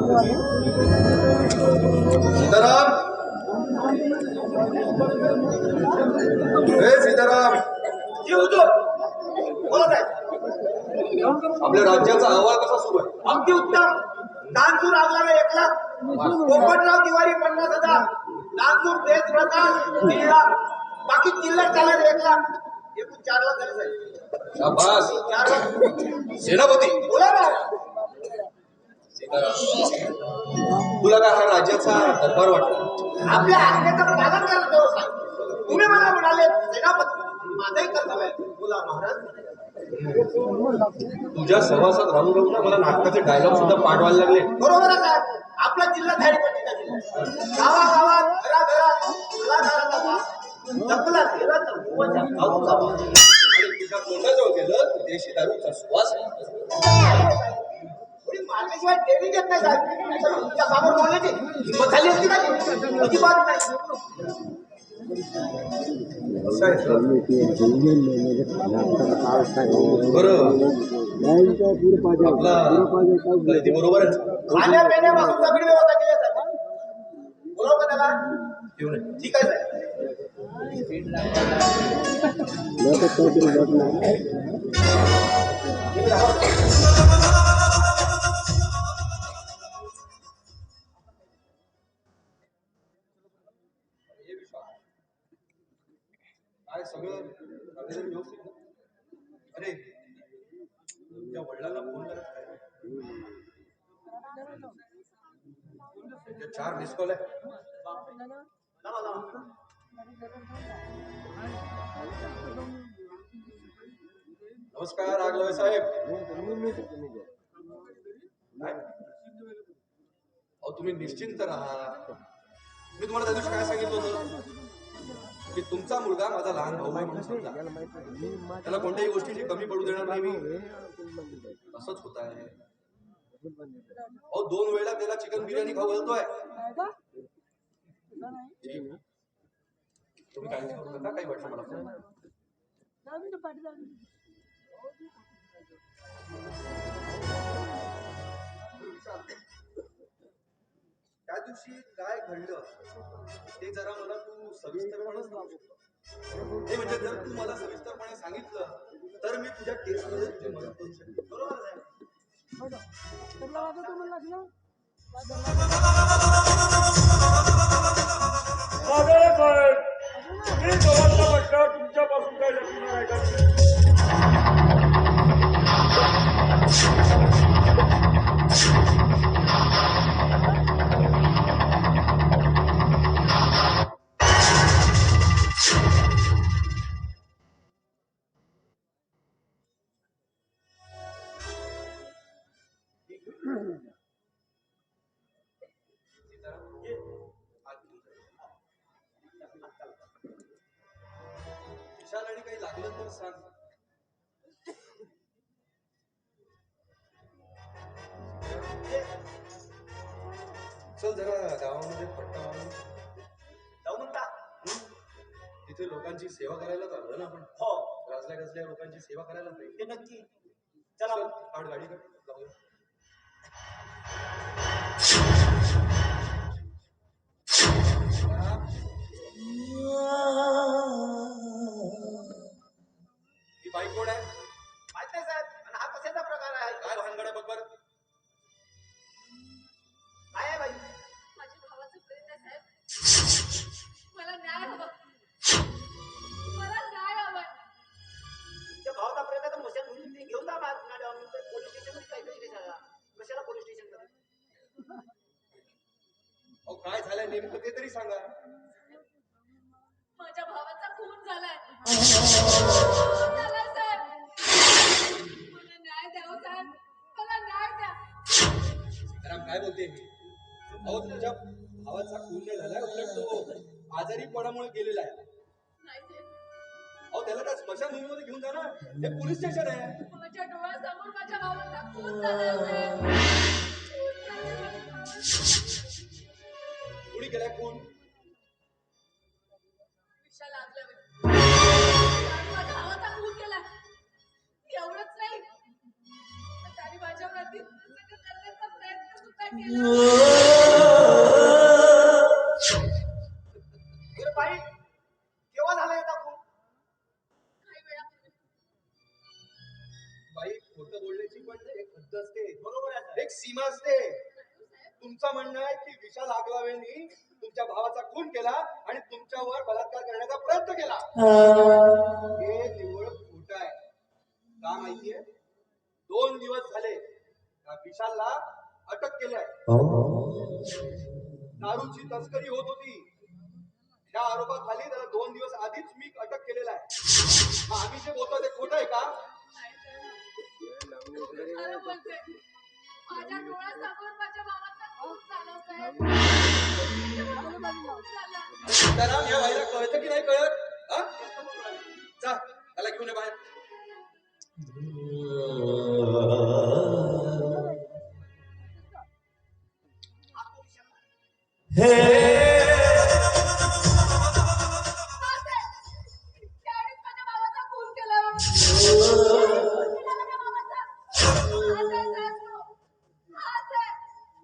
सीताराम, सीताराम, आपल्या राज्याचा अहवाल कसा सुरू आहे? अगदी उत्तम. नागपूर आगला 1 लाख, पोपटराव दिवाळी 50,000, नागपूर देश प्रधान 3 लाख, बाकी चिल्लर चालेल 1 लाख, एकूण 4 लाख झाले साहेब. शाबास. 4 लाख. सेनापती, बोला ना. सीताराम, तुला काय हा राज्याचा दरबार वाटतो? आपल्या आज्ञेचं पालन करत आहोत साहेब. तुम्ही मला म्हणाले सेनापती, माझंही कर्तव्य आहे. बोला महाराज. तुझ्या सहवासात राहून राहून ना मला नाटकाचे डायलॉग सुद्धा पाठवायला लागले. बरोबर आहे साहेब. आपला जिल्हा झाडीपट्टीचा जिल्हा, गावागावात घराघरात कलाकाराचा वास, जपला गेला तर गोवाच्या गावचा वास. आणि तुझ्या तोंडाजवळ गेलं तर देशी दारूचा सुवास आहे. थोडी मारल्याशिवाय देवी घेत नाही साहेब. तुमच्या समोर बोलण्याची हिंमत झाली असती का? अजिबात नाही. बरं, आपला खरेदी बरोबर आहे. खाण्यापिण्यापासून सगळी व्यवस्था केली आहे साहेब. बोलाव का त्याला? येऊ नये. ठीक आहे साहेब. काय सगळं व्यवस्थित ना? अरे, तुमच्या वडिलांना फोन करत काय? 4 मिस कॉल आहे. नमस्कार आगलवे साहेब. अहो, तुम्ही निश्चिंत राहा. मी तुम्हाला त्या दिवशी काय सांगितलं होतं की तुमचा मुलगा माझा लहान भाऊ आहे म्हणून समजा. त्याला कोणत्याही गोष्टीची कमी पडू देणार नाही मी. असंच होत आहे. अहो, 2 वेळा त्याला चिकन बिर्याणी खाऊ घालतोय. तुम्ही काळजी करू नका, काही वाटलं मला. त्या दिवशी काय घडलं ते जरा मला तू सविस्तरपणे सांगू शकतो? हे म्हणजे जर तू मला सविस्तरपणे सांगितलं तर मी तुझ्या केसमध्ये तुझी मदत करू शकतो. बरोबर आहे? तुमच्यापासून काय लक्षण आहे का? आणि काही लागलं तर सांग. चल जरा गावामध्ये पट्टा मारून जाऊ म्हणता? तिथे लोकांची सेवा करायला चालू ना आपण. हो, गाजल्या गाजल्या लोकांची सेवा करायला पाहिजे. ते नक्की. चला आठ गाडी कर जाऊया. ही बाईक कोण आहे? माहित नाही साहेब. आणि हा कशाचा प्रकार आहे? काय भानगड आहे बघ बरं. काय आहे बाई? माझ्या भावाचं प्रेत आहे साहेब. मला न्याय हवा. मला न्याय हवा. तुमच्या भावाचा प्रयत्न तर मोठ्या मुलींनी घेऊन जा पोलीस स्टेशन मध्ये. काहीतरी कशाला पोलीस स्टेशन मध्ये? अहो, काय झालंय नेमकं ते तरी सांगा. माझ्या भावाचा खून झालाय. झालाय साहेब. मला न्याय द्यावं साहेब. मला न्याय द्या. सीताराम काय बोलते ही? अहो, तुझ्या भावाचा खून नाही झालाय, उलट तो आजारीपणामुळे गेलेला आहे. नाही साहेब. अहो, त्याला त्या स्मशानभूमीमध्ये घेऊन जा ना. हे पोलीस स्टेशन आहे. माझ्या डोळ्यासमोर माझ्या भावाचा खून झालाय साहेब. कुणी केलाय खून? विषा लागल्यावर माझ्या भावाचा खून केला. एवढंच नाही, त्याने माझ्यावर अतिक्रमण करण्याचा प्रयत्न सुद्धा का केलं हे बाई केव्हा झालं याचा खून? काही वेळापूर्वी बाई खोटं बोलण्याची पण एक हद्द असते, बरोबर आहे साहेब. एक सीमा असते. साहेब तुमचं म्हणणं आहे की विशाल आगलावेंनी तुमच्या भावाचा खून केला आणि तुमच्यावर बलात्कार करण्याचा प्रयत्न केला. हे निव्वळ खोट आहे. का माहितीये? 2 दिवस झाले त्या विशालला अटक केलंय. दारूची तस्करी होत होती. त्या आरोपाखाली त्याला 2 दिवस आधीच मी अटक केलेला आहे. मग आम्ही जे बोलतो ते खोटं आहे का? खरं बोलते माझ्या डोळ्यासमोर माझ्या भावाचा खून झाला साहेब खून झाला सीताराम, या बाईला कळतं की नाही कळत? हा? जा त्याला घेऊन ये बाहेर. त्यावेळेस माझ्या भावाचा खून केला माझ्या भावाचा हाच आहे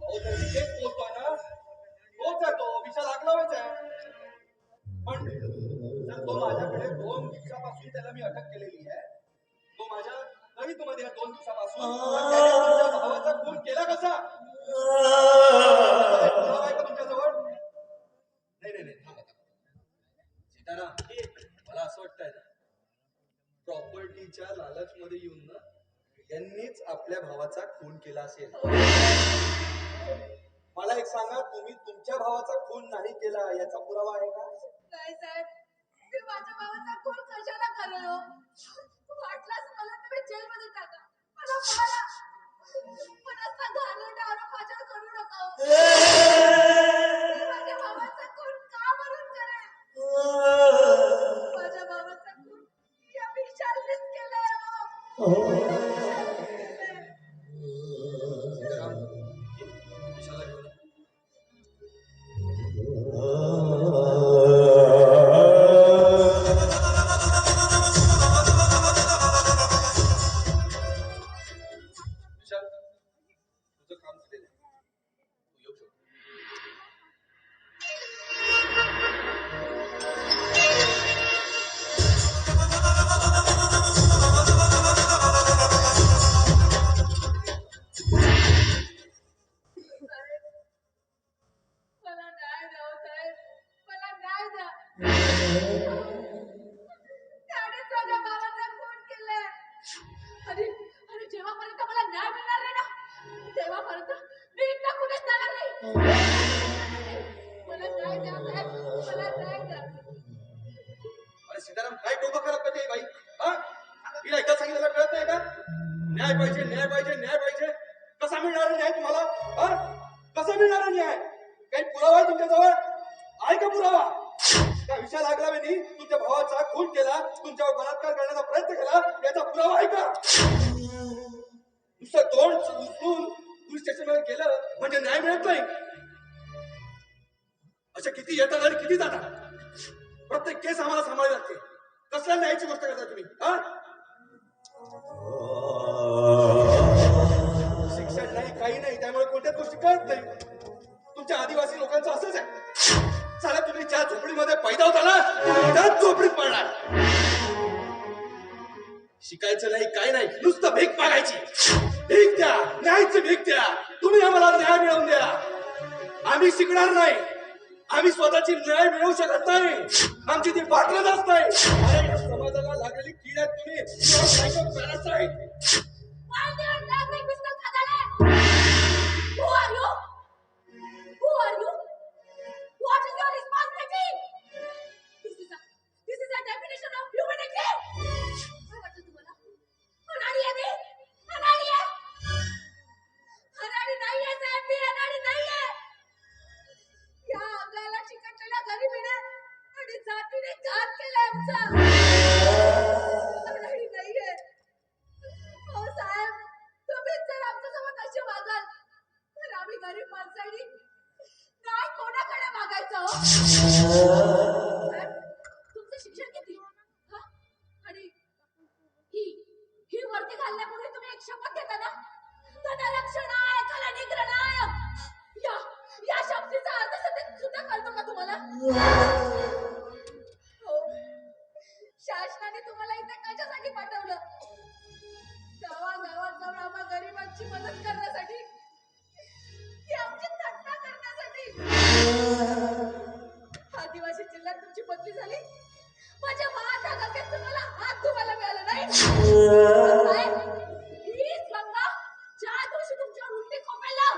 अहो, तर मी तेच बोलतोय ना. तोच आहे तो विशाल आगलावेच आहे. पण जर तो माझ्याकडे 2 दिवसापासून त्याला मी अटक केलेली आहे, तो माझ्या कवितेमध्ये 2 दिवसापासून पण त्याने तुमच्या भावाचा खून केला कसा? असा एक पुरावा आहे का तुमच्याजवळ? नाही नाही नाही, थांबा थांबा. सीताराम, मला असं वाटतंय ना, प्रॉपर्टीच्या लालचमध्ये येऊन ना यांनीच आपल्या भावाचा खून केला असेल. मला एक सांगा, तुम्ही तुमच्या भावाचा खून नाही केला याचा पुरावा आहे का? नाही साहेब मी माझ्या भावाचा खून कशाला करेल हो? वाटल्यास मला तुम्ही जेलमध्ये टाका मला मारा पण असा घाणेरडा आरोप माझ्यावर करू नका हो. मी माझ्या भावाचा खून का म्हणून करेल माझ्या भावाचा खून या विशालनेच केलाय हो. सीताराम, विशालला घेऊन ये. विशाल, तुझं काम झालेलं आहे. तू येऊ शकतो. साहेब मला न्याय द्या हो साहेब मला न्याय द्या त्यानेच माझ्या भावाचा खून केलाय आणि आणि जेव्हापर्यंत मला न्याय मिळणार नाही ना तेव्हापर्यंत मी इथं कुठेच जाणार नाही मला न्याय द्या साहेब मला न्याय द्या अरे सीताराम, काय डोकं खराब करते ही बाई? हा? तिला एकदा सांगितलं कळत नाही का? न्याय पाहिजे, न्याय पाहिजे, न्याय पाहिजे. कसा मिळणार न्याय तुम्हाला? हा? कसा मिळणार न्याय? काही पुरावा आहे तुमच्याजवळ? आहे का पुरावा? त्या विशाल आगलावेनी तुमच्या भावाचा खून केला, तुमच्यावर बलात्कार करण्याचा प्रयत्न केला, याचा पुरावा आहे का? नुसतं तोंड उचलून पोलीस स्टेशनमध्ये गेलं म्हणजे न्याय मिळत नाही. अशा किती येतात आणि किती जातात? प्रत्येक केस आम्हाला सांभाळावी लागते. कसल्या न्यायाची गोष्ट करता तुम्ही? हा? शिक्षण नाही, काही नाही, त्यामुळे कोणत्याच गोष्टी कळत नाही. तुमच्या आदिवासी लोकांचं असंच आहे. साला तुम्ही ज्या झोपडीमध्ये पैदा होता ना त्याच झोपडीत पडणार. शिकायचं नाही, काही नाही, नुसतं भीक मागायची. भीक द्या, न्यायची भीक द्या. तुम्ही आम्हाला न्याय मिळवून द्या. आम्ही शिकणार नाही, आम्ही स्वतःची न्याय मिळवू शकत नाही. आमची ती पात्रताच नाही. अरे या समाजाला लागलेली कीड आहे तुम्ही. You are like a parasite. Why they are laughing, Mr. Kadale? Who are you? Who are you? What is your responsibility? This is a definition of humanity. काय वाटतं तुम्हाला? अनाडी आहे मी? अनाडी आहे? अनाडी नाहीये साहेब, मी अनाडी नाहीये. या अंगाला चिकटलेल्या गरिबीने आणि जातीने घात केलाय आमचा. अनाडी नाहीये. हो साहेब, तुम्हीच जर आमच्यासोबत असे वागाल तर आम्ही गरीब माणसांनी काय कोणाकडे मागायचं हो? साहेब, तुमचं शिक्षण किती? हा? आणि ही वरती घालण्यापूर्वी तुम्ही एक शपथ घेता ना? तदरक्षणाय खलनिग्रहणाय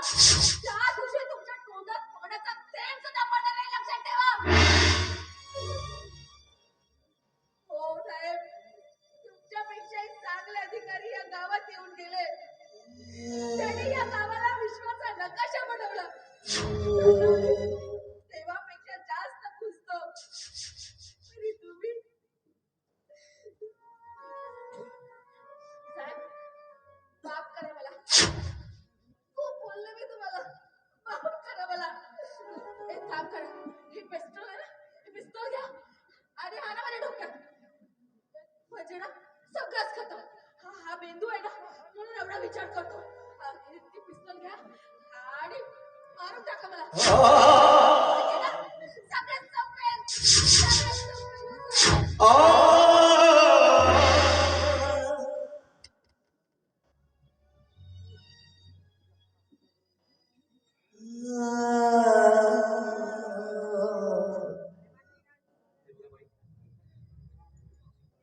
त्या दिवशी तुमच्या तोंडात तोंडाचा थेंब सुद्धा पडणार नाही, लक्षात ठेवा. हो साहेब, तुमच्यापेक्षाही चांगले अधिकारी या गावात येऊन गेले. त्यांनी या गावाला विश्वाचा नकाशा बनवला. देवापेक्षा जास्त पुजतो. तरी तुम्ही साहेब, माफ करा मला. खूप बोलले मी तुम्हाला. माफ करा मला. एक काम करा, हे पिस्तूल आहे ना, हे पिस्तूल घ्या आणि हाणा माझ्या डोक्यात. म्हणजे ना सगळंच खतम. हा मेंदू आहे ना, म्हणून एवढा विचार करतो. ती पिस्तूल घ्या आणि मारून टाका मला. म्हणजे ना, सगळंच संपेल. सगळंच संपेल.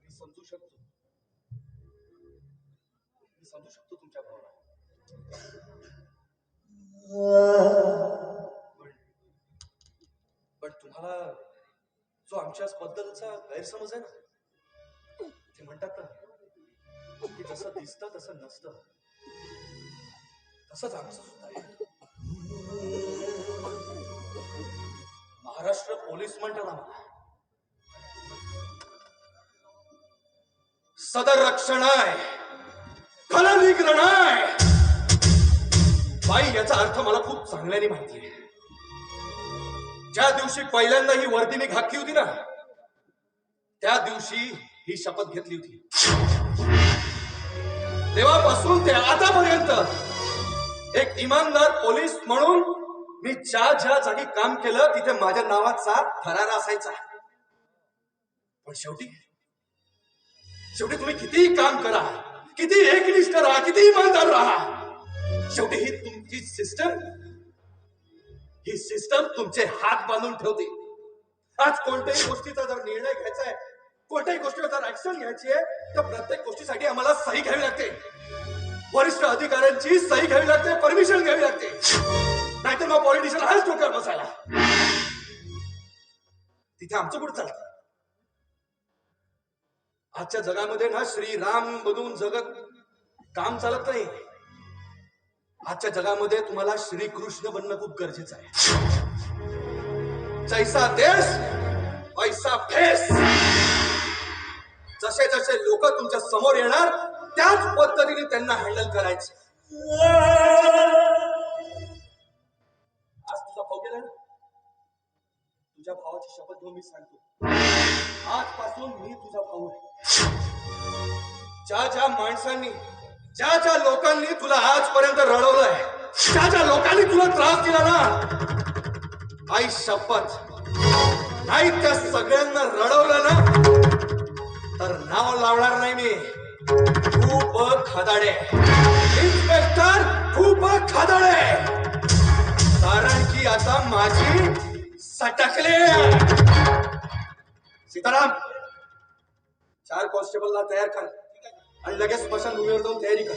मी समजू शकतो. मी समजू शकतो तुमच्या भावना. पण तुम्हाला जो आमच्या बद्दलचा गैरसमज आहे ना, ते म्हणतात ना की जसं दिसतं तसं नसतं, तसंच आमचं सुद्धा आहे. महाराष्ट्र पोलीस म्हणतात आम्हाला. सदर रक्षण आहे, फलनिग्रहण आहे. बाई, याचा अर्थ मला खूप चांगल्याने माहिती आहे. ज्या दिवशी पहिल्यांदा ही वर्दी मी घातली होती ना, त्या दिवशी ही शपथ घेतली होती. तेव्हापासून ते आतापर्यंत एक इमानदार पोलीस म्हणून मी ज्या ज्या जागी काम केलं तिथे माझ्या नावाचा थरार असायचा. पण शेवटी तुम्ही कितीही काम करा, किती एकनिष्ठ राहा, किती इमानदार राहा, शेवटी ही तुमची सिस्टम तुमचे हात बांधून ठेवते. आज कोणत्याही गोष्टीचा जर निर्णय घ्यायचा आहे, कोणत्याही गोष्टीवर जर ऍक्शन घ्यायची आहे, तर प्रत्येक गोष्टीसाठी आम्हाला सही घ्यावी लागते. वरिष्ठ अधिकाऱ्यांची सही घ्यावी लागते, परमिशन घ्यावी लागते. नाहीतर मग पॉलिटिशियन हाच डोक्यावर बसायला. तिथे आमचं कुठं चालतं. आजच्या जगामध्ये ना श्रीराम बनून जगत काम चालत नाही. आजच्या जगामध्ये तुम्हाला श्रीकृष्ण बनणं खूप गरजेचं आहे. जैसा देश वैसा भेस. जसे जसे लोक तुमच्या समोर येणार त्याच पद्धतीने त्यांना हँडल करायचं. आज तुझा भाऊ गेला ना, तुझ्या भावाची शपथ घेऊन मी सांगतो, आजपासून मी तुझा भाऊ आहे. ज्या ज्या माणसांनी, ज्या ज्या लोकांनी तुला आजपर्यंत रडवलंय, ज्या ज्या लोकांनी तुला त्रास दिला ना, आई शपथ, नाही त्या सगळ्यांना रडवलं ना, तर नाव लावणार नाही मी. खूप खादाडे इन्स्पेक्टर, खूप खादाडे. कारण की आता माझी सटकले. सीताराम, 4 कॉन्स्टेबलला तयार कर आणि लगेच स्मशानभूमीवर जाऊन तयारी कर.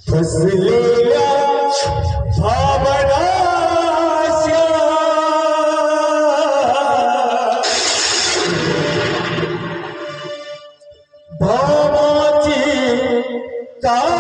फसलेल्या भावनाच्या भावाची का